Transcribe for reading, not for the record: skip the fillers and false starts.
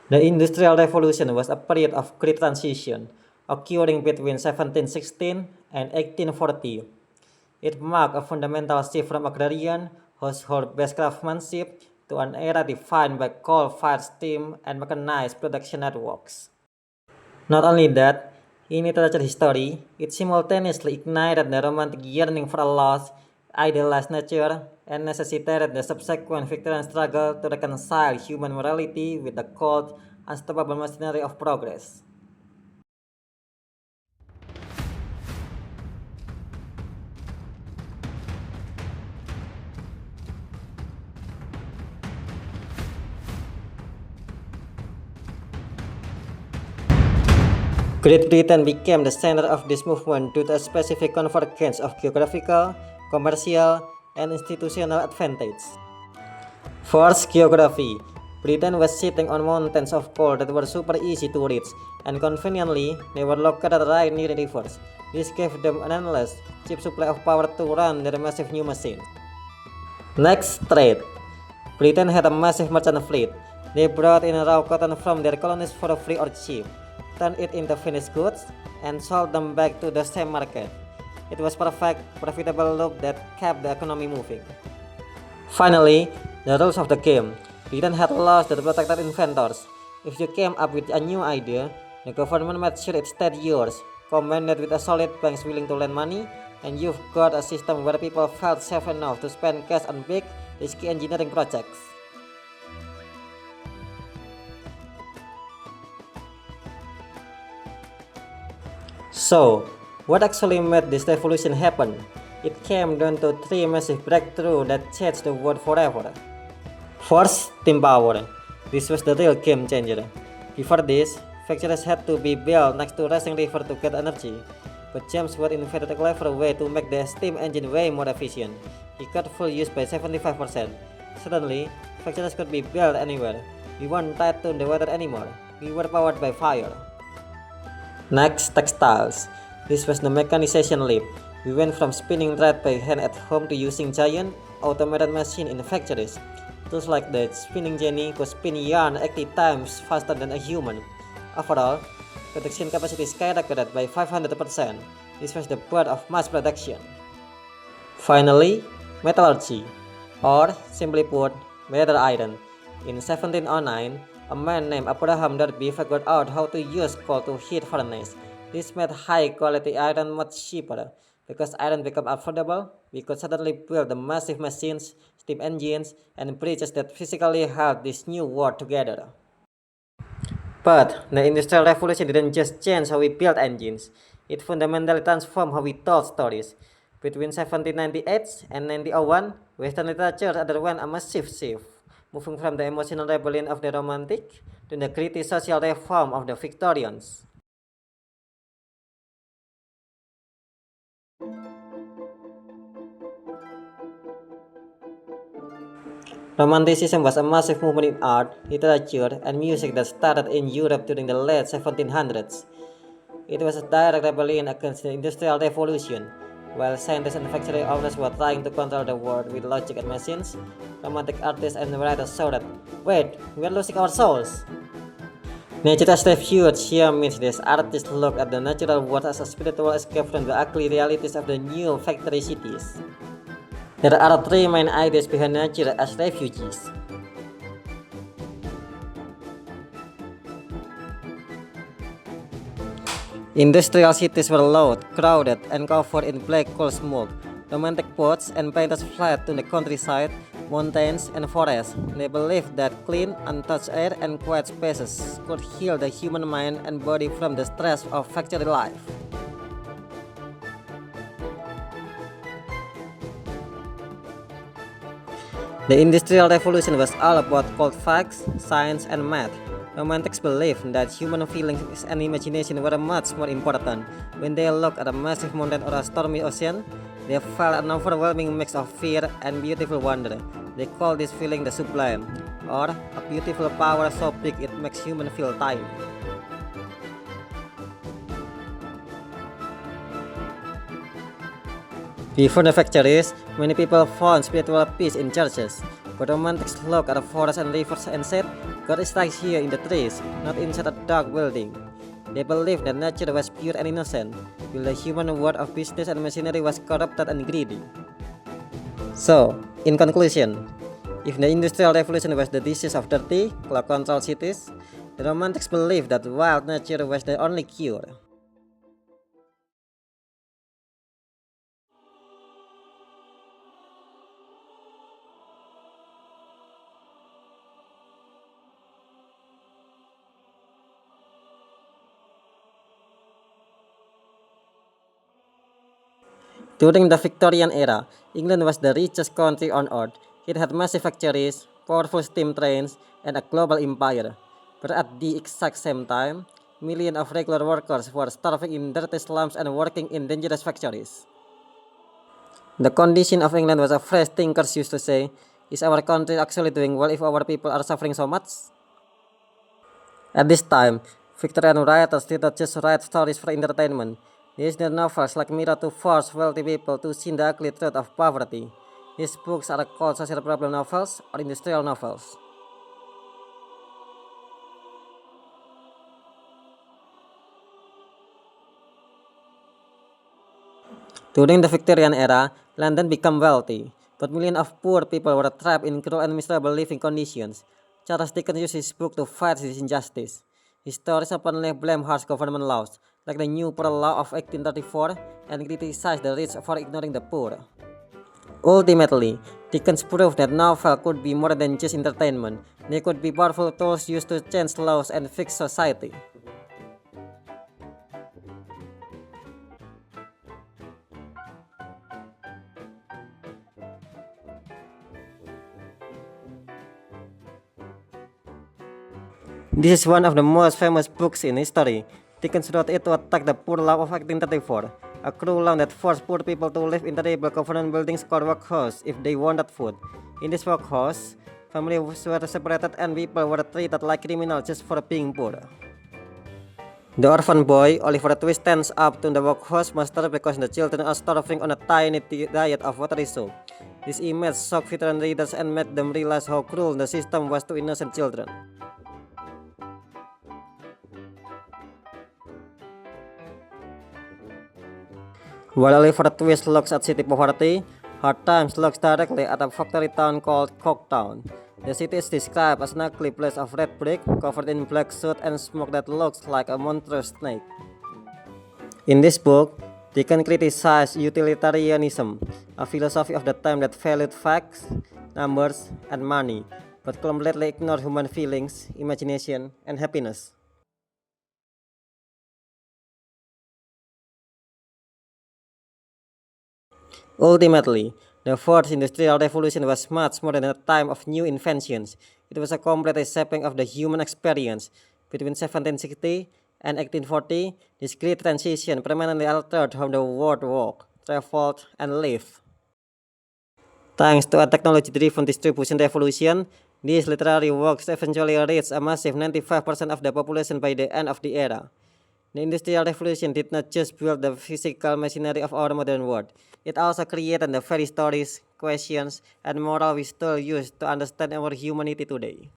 The Industrial Revolution was a period of great transition, occurring between 1716 and 1840. It marked a fundamental shift from agrarian, household-based craftsmanship to an era defined by coal-fired steam and mechanized production networks. Not only that, in literature history, it simultaneously ignited the romantic yearning for a lost, idealized nature and necessitated the subsequent Victorian struggle to reconcile human morality with the cold, unstoppable machinery of progress. Great Britain became the center of this movement due to a specific convergence of geographical, commercial, and institutional advantage. First, geography. Britain was sitting on mountains of coal that were super easy to reach, and conveniently, they were located right near the rivers. This gave them an endless, cheap supply of power to run their massive new machines. Next, trade. Britain had a massive merchant fleet. They brought in raw cotton from their colonies for free or cheap, turned it into finished goods, and sold them back to the same market. It was perfect, profitable loop that kept the economy moving. Finally, the rules of the game. Britain had laws that protected inventors. If you came up with a new idea, the government made sure it stayed yours, combined that with a solid banks willing to lend money, and you've got a system where people felt safe enough to spend cash on big, risky engineering projects. So, what actually made this revolution happen? It came down to three massive breakthroughs that changed the world forever. First, steam power. This was the real game changer. Before this, factories had to be built next to racing river to get energy. But James Watt invented a clever way to make the steam engine way more efficient. He cut fuel use by 75%. Suddenly, factories could be built anywhere. We weren't tied to the weather anymore. We were powered by fire. Next, textiles. This was the mechanization leap. We went from spinning thread by hand at home to using giant, automated machines in factories. Tools like the spinning jenny could spin yarn 80 times faster than a human. Overall, production capacity skyrocketed by 500%. This was the birth of mass production. Finally, metallurgy, or simply put, metal iron. In 1709, a man named Abraham Darby figured out how to use coal to heat furnace. This made high-quality iron much cheaper. Because iron became affordable, we could suddenly build the massive machines, steam engines, and bridges that physically held this new world together. But the Industrial Revolution didn't just change how we built engines, it fundamentally transformed how we told stories. Between 1798 and 1901, Western literature underwent a massive shift, moving from the emotional rebellion of the Romantic to the gritty social reform of the Victorians. Romanticism was a massive movement in art, literature, and music that started in Europe during the late 1700s. It was a direct rebellion against the Industrial Revolution. While scientists and factory owners were trying to control the world with logic and machines, romantic artists and writers saw that, wait, we are losing our souls. Nature as refuge here means these artists look at the natural world as a spiritual escape from the ugly realities of the new factory cities. There are three main ideas behind nature as refugees. Industrial cities were loud, crowded, and covered in black coal smoke. Romantic poets and painters fled to the countryside, mountains, and forests. They believed that clean, untouched air and quiet spaces could heal the human mind and body from the stress of factory life. The Industrial Revolution was all about cold facts, science, and math. Romantics believed that human feelings and imagination were much more important. When they looked at a massive mountain or a stormy ocean, they felt an overwhelming mix of fear and beautiful wonder. They called this feeling the sublime, or a beautiful power so big it makes humans feel tiny. Before the factories, many people found spiritual peace in churches. But romantics looked at the forests and rivers and said, God strikes here in the trees, not inside a dark building. They believed that nature was pure and innocent, while the human world of business and machinery was corrupted and greedy. So, in conclusion, if the Industrial Revolution was the disease of dirty, clock-controlled cities, the Romantics believed that wild nature was the only cure. During the Victorian era, England was the richest country on earth. It had massive factories, powerful steam trains, and a global empire. But at the exact same time, millions of regular workers were starving in dirty slums and working in dangerous factories. The condition of England was a phrase thinkers used to say: is our country actually doing well if our people are suffering so much? At this time, Victorian writers did not just write stories for entertainment. They used their novels like mirror to force wealthy people to see the ugly truth of poverty. These books are called social problem novels or industrial novels. During the Victorian era, London became wealthy, but millions of poor people were trapped in cruel and miserable living conditions. Charles Dickens used his book to fight this injustice. His stories openly blamed harsh government laws, like the New Poor Law of 1834, and criticized the rich for ignoring the poor. Ultimately, Dickens proved that novel could be more than just entertainment. They could be powerful tools used to change laws and fix society. This is one of the most famous books in history. Dickens wrote it to attack the Poor Law of 1834, a cruel law that forced poor people to live in terrible government buildings called workhouses if they wanted food. In this workhouse, families were separated and people were treated like criminals just for being poor. The orphan boy, Oliver Twist, stands up to the workhouse master because the children are starving on a tiny diet of watery soup. This image shocked veteran readers and made them realize how cruel the system was to innocent children. While Oliver Twist looks at city poverty, Hard Times looks directly at a factory town called Coketown. The city is described as an ugly place of red brick covered in black soot and smoke that looks like a monstrous snake. In this book, Dickens criticized utilitarianism, a philosophy of the time that valued facts, numbers, and money, but completely ignored human feelings, imagination, and happiness. Ultimately, the Fourth Industrial Revolution was much more than a time of new inventions. It was a complete reshaping of the human experience. Between 1760 and 1840, this great transition permanently altered how the world worked, traveled, and lived. Thanks to a technology-driven distribution revolution, these literary works eventually reached a massive 95% of the population by the end of the era. The Industrial Revolution did not just build the physical machinery of our modern world, it also created the very stories, questions, and moral we still use to understand our humanity today.